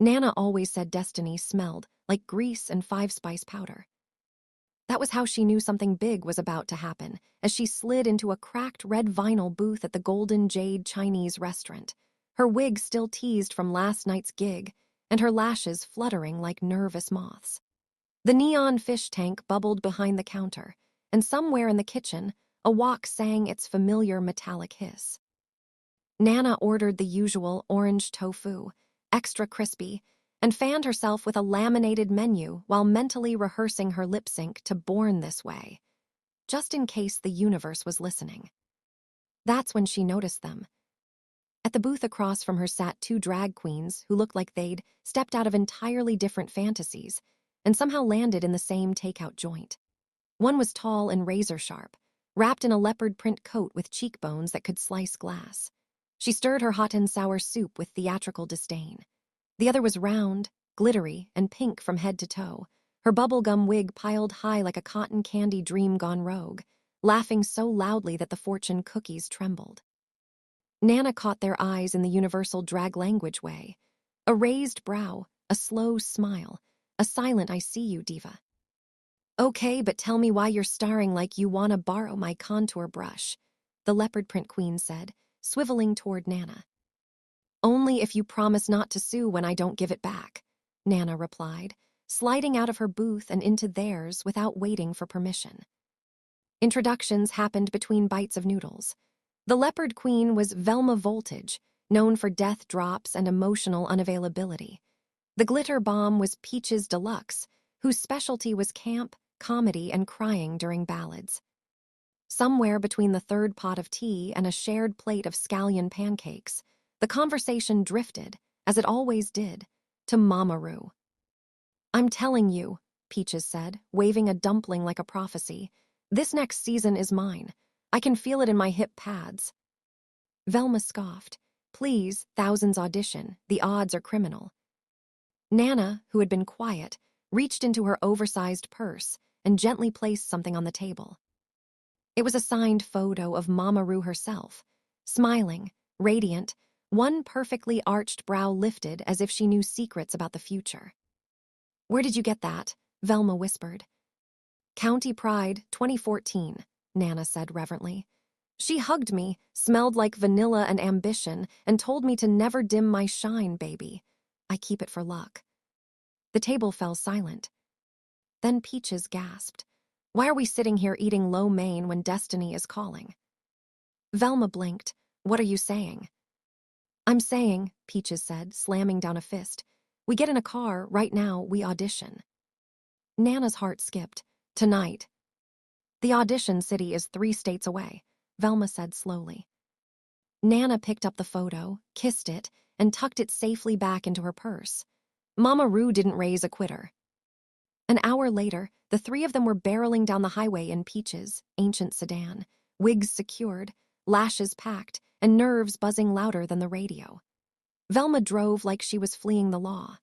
Nana always said Destiny smelled like grease and five-spice powder. That was how she knew something big was about to happen, as she slid into a cracked red vinyl booth at the Golden Jade Chinese restaurant, her wig still teased from last night's gig, and her lashes fluttering like nervous moths. The neon fish tank bubbled behind the counter, and somewhere in the kitchen, a wok sang its familiar metallic hiss. Nana ordered the usual orange tofu, extra crispy, and fanned herself with a laminated menu while mentally rehearsing her lip sync to Born This Way, just in case the universe was listening. That's when she noticed them. At the booth across from her sat two drag queens who looked like they'd stepped out of entirely different fantasies and somehow landed in the same takeout joint. One was tall and razor-sharp, wrapped in a leopard print coat with cheekbones that could slice glass. She stirred her hot and sour soup with theatrical disdain. The other was round, glittery, and pink from head to toe, her bubblegum wig piled high like a cotton candy dream gone rogue, laughing so loudly that the fortune cookies trembled. Nana caught their eyes in the universal drag language way. A raised brow, a slow smile, a silent "I see you, diva." "Okay, but tell me why you're starring like you wanna borrow my contour brush," the leopard print queen said, swiveling toward Nana. "Only if you promise not to sue when I don't give it back," Nana replied, sliding out of her booth and into theirs without waiting for permission. Introductions happened between bites of noodles. The leopard queen was Velma Voltage, known for death drops and emotional unavailability. The glitter bomb was Peaches Deluxe, whose specialty was camp, comedy, and crying during ballads. Somewhere between the third pot of tea and a shared plate of scallion pancakes, the conversation drifted, as it always did, to Mama Ru. "I'm telling you," Peaches said, waving a dumpling like a prophecy, "this next season is mine. I can feel it in my hip pads." Velma scoffed. "Please, thousands audition. The odds are criminal." Nana, who had been quiet, reached into her oversized purse and gently placed something on the table. It was a signed photo of Mama Ru herself, smiling, radiant, one perfectly arched brow lifted as if she knew secrets about the future. "Where did you get that?" Velma whispered. "County Pride, 2014, Nana said reverently. "She hugged me, smelled like vanilla and ambition, and told me to never dim my shine, baby. I keep it for luck." The table fell silent. Then Peaches gasped. "Why are we sitting here eating lo mein when destiny is calling?" Velma blinked. "What are you saying?" "I'm saying," Peaches said, slamming down a fist, "we get in a car, right now, we audition." Nana's heart skipped. "Tonight." "The audition city is 3 states away," Velma said slowly. Nana picked up the photo, kissed it, and tucked it safely back into her purse. Mama Ru didn't raise a quitter. An hour later, the three of them were barreling down the highway in Peaches' ancient sedan, wigs secured, lashes packed, and nerves buzzing louder than the radio. Velma drove like she was fleeing the law.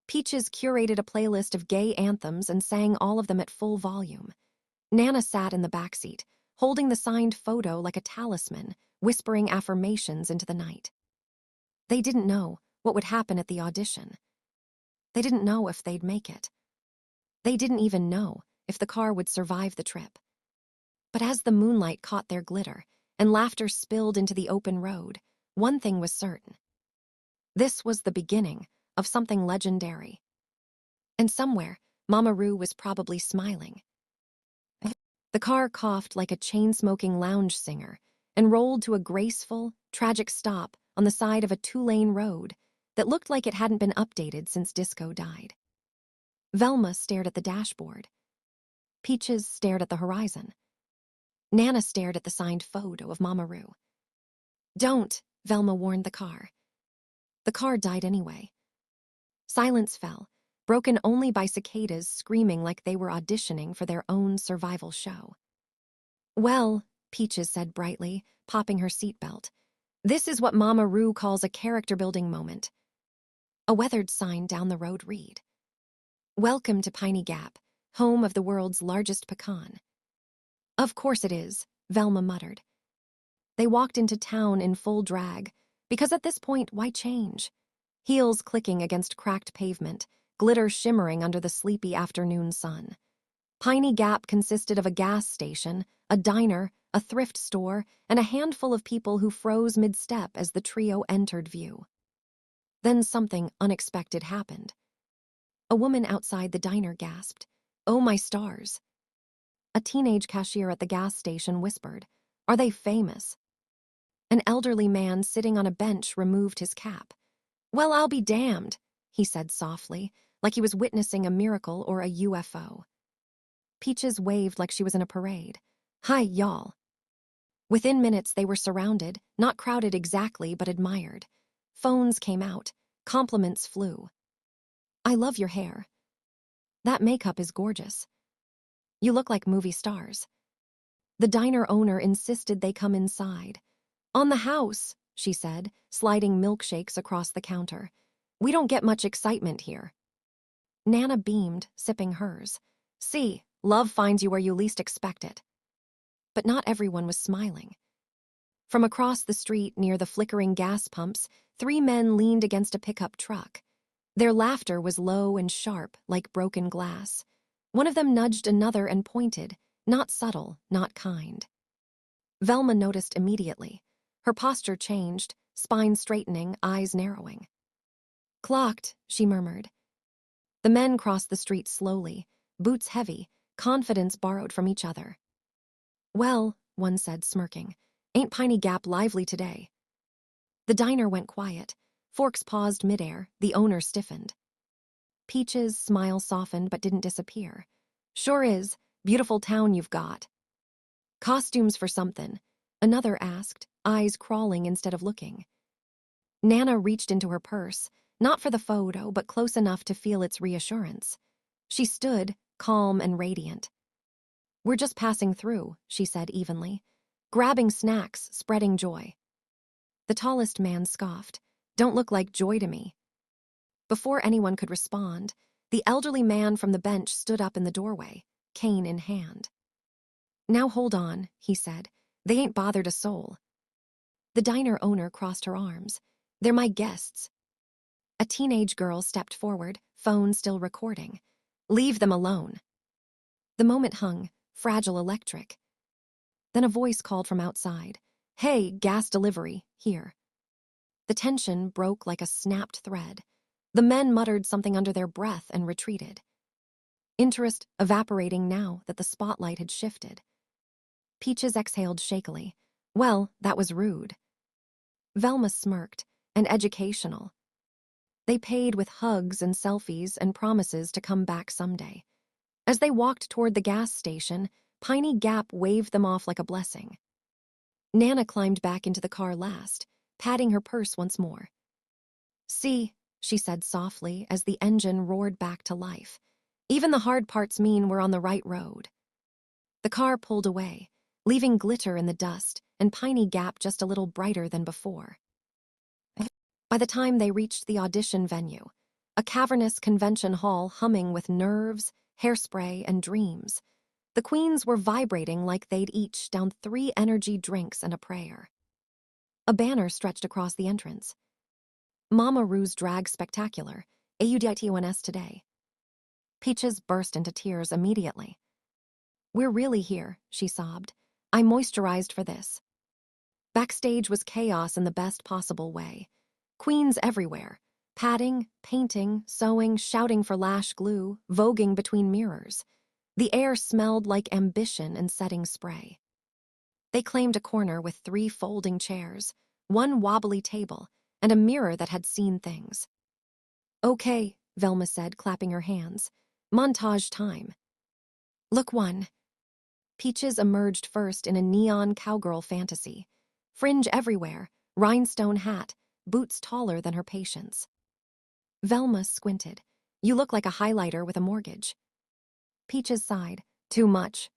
Peaches curated a playlist of gay anthems and sang all of them at full volume. Nana sat in the backseat, holding the signed photo like a talisman, whispering affirmations into the night. They didn't know what would happen at the audition. They didn't know if they'd make it. They didn't even know if the car would survive the trip. But as the moonlight caught their glitter and laughter spilled into the open road, one thing was certain. This was the beginning of something legendary. And somewhere, Mama Ru was probably smiling. The car coughed like a chain-smoking lounge singer and rolled to a graceful, tragic stop on the side of a 2-lane road that looked like it hadn't been updated since disco died. Velma stared at the dashboard. Peaches stared at the horizon. Nana stared at the signed photo of Mama Ru. "Don't," Velma warned the car. The car died anyway. Silence fell, broken only by cicadas screaming like they were auditioning for their own survival show. "Well," Peaches said brightly, popping her seatbelt, "this is what Mama Ru calls a character-building moment." A weathered sign down the road read, "Welcome to Piney Gap, home of the world's largest pecan." "Of course it is," Velma muttered. They walked into town in full drag, because at this point, why change? heels clicking against cracked pavement, glitter shimmering under the sleepy afternoon sun. Piney Gap consisted of a gas station, a diner, a thrift store, and a handful of people who froze mid-step as the trio entered view. Then something unexpected happened. A woman outside the diner gasped, "Oh, my stars." A teenage cashier at the gas station whispered, "Are they famous?" An elderly man sitting on a bench removed his cap. "Well, I'll be damned," he said softly, like he was witnessing a miracle or a UFO. Peaches waved like she was in a parade. "Hi, y'all." Within minutes, they were surrounded, not crowded exactly, but admired. Phones came out. Compliments flew. "I love your hair. That makeup is gorgeous. You look like movie stars." The diner owner insisted they come inside. "On the house," she said, sliding milkshakes across the counter. "We don't get much excitement here." Nana beamed, sipping hers. "See, love finds you where you least expect it." But not everyone was smiling. From across the street near the flickering gas pumps, 3 men leaned against a pickup truck. Their laughter was low and sharp, like broken glass. One of them nudged another and pointed, not subtle, not kind. Velma noticed immediately. Her posture changed, spine straightening, eyes narrowing. "Clocked," she murmured. The men crossed the street slowly, boots heavy, confidence borrowed from each other. "Well," one said, smirking, "ain't Piney Gap lively today?" The diner went quiet. Forks paused midair, the owner stiffened. Peach's smile softened but didn't disappear. "Sure is. Beautiful town you've got." "Costumes for something?" another asked, eyes crawling instead of looking. Nana reached into her purse, not for the photo, but close enough to feel its reassurance. She stood, calm and radiant. "We're just passing through," she said evenly. "Grabbing snacks, spreading joy." The tallest man scoffed. "Don't look like joy to me." Before anyone could respond, the elderly man from the bench stood up in the doorway, cane in hand. "Now hold on," he said. "They ain't bothered a soul." The diner owner crossed her arms. "They're my guests." A teenage girl stepped forward, phone still recording. "Leave them alone." The moment hung, fragile electric. Then a voice called from outside. "Hey, gas delivery, here." The tension broke like a snapped thread. The men muttered something under their breath and retreated. Interest evaporating now that the spotlight had shifted. Peaches exhaled shakily. "Well, that was rude." Velma smirked. "And educational." They paid with hugs and selfies and promises to come back someday. As they walked toward the gas station, Piney Gap waved them off like a blessing. Nana climbed back into the car last, patting her purse once more. "See," she said softly as the engine roared back to life. "Even the hard parts mean we're on the right road." The car pulled away, leaving glitter in the dust and Piney Gap just a little brighter than before. By the time they reached the audition venue, a cavernous convention hall humming with nerves, hairspray, and dreams, the queens were vibrating like they'd each downed 3 energy drinks and a prayer. A banner stretched across the entrance. "Mama Rue's Drag Spectacular, AUDITONS today." Peaches burst into tears immediately. "We're really here," she sobbed. "I moisturized for this." Backstage was chaos in the best possible way. Queens everywhere, patting, painting, sewing, shouting for lash glue, voguing between mirrors. The air smelled like ambition and setting spray. They claimed a corner with 3 folding chairs, 1 wobbly table, and a mirror that had seen things. "Okay," Velma said, clapping her hands. "Montage time." "Look 1." Peaches emerged first in a neon cowgirl fantasy. Fringe everywhere, rhinestone hat, boots taller than her patience. Velma squinted. "You look like a highlighter with a mortgage." Peaches sighed. "Too much."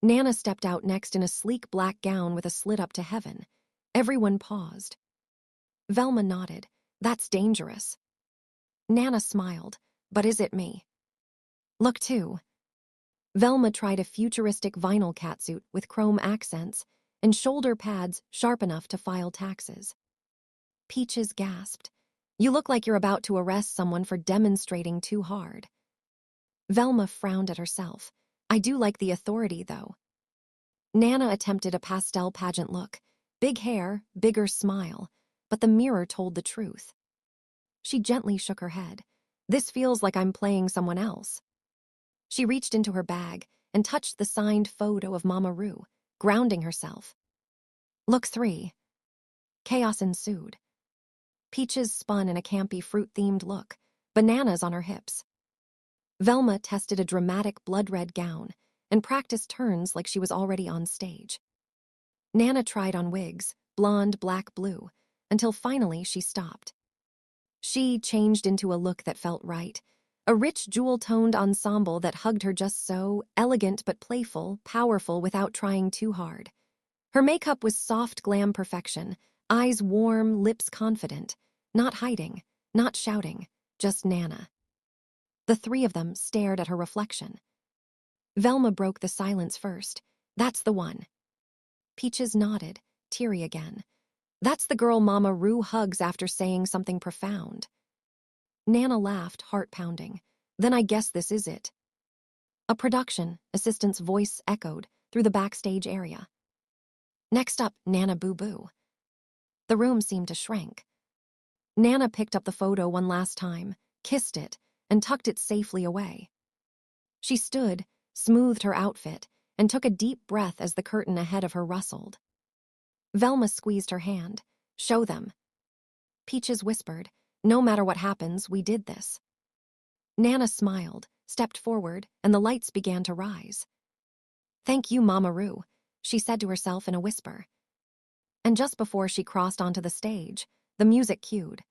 Nana stepped out next in a sleek black gown with a slit up to heaven. Everyone paused. Velma nodded. "That's dangerous." Nana smiled. "But is it me?" "Look 2." Velma tried a futuristic vinyl catsuit with chrome accents and shoulder pads sharp enough to file taxes. Peaches gasped. You look like you're about to arrest someone for demonstrating too hard. Velma frowned at herself. I do like the authority, though. Nana attempted a pastel pageant look. Big hair, bigger smile, but the mirror told the truth. She gently shook her head. This feels like I'm playing someone else. She reached into her bag and touched the signed photo of Mama Roo, grounding herself. Look 3. Chaos ensued. Peaches spun in a campy fruit-themed look, bananas on her hips. Velma tested a dramatic blood-red gown and practiced turns like she was already on stage. Nana tried on wigs, blonde, black, blue, until finally she stopped. She changed into a look that felt right, a rich jewel-toned ensemble that hugged her just so, elegant but playful, powerful without trying too hard. Her makeup was soft glam perfection, eyes warm, lips confident, not hiding, not shouting, just Nana. The 3 of them stared at her reflection. Velma broke the silence first. That's the one. Peaches nodded, teary again. That's the girl Mama Roo hugs after saying something profound. Nana laughed, heart pounding. Then I guess this is it. A production assistant's voice echoed through the backstage area. Next up, Nana Boo Boo. The room seemed to shrink. Nana picked up the photo one last time, kissed it, and tucked it safely away. She stood, smoothed her outfit, and took a deep breath as the curtain ahead of her rustled. Velma squeezed her hand. Show them. Peaches whispered, no matter what happens, we did this. Nana smiled, stepped forward, and the lights began to rise. Thank you, Mama Roo, she said to herself in a whisper. And just before she crossed onto the stage, the music cued.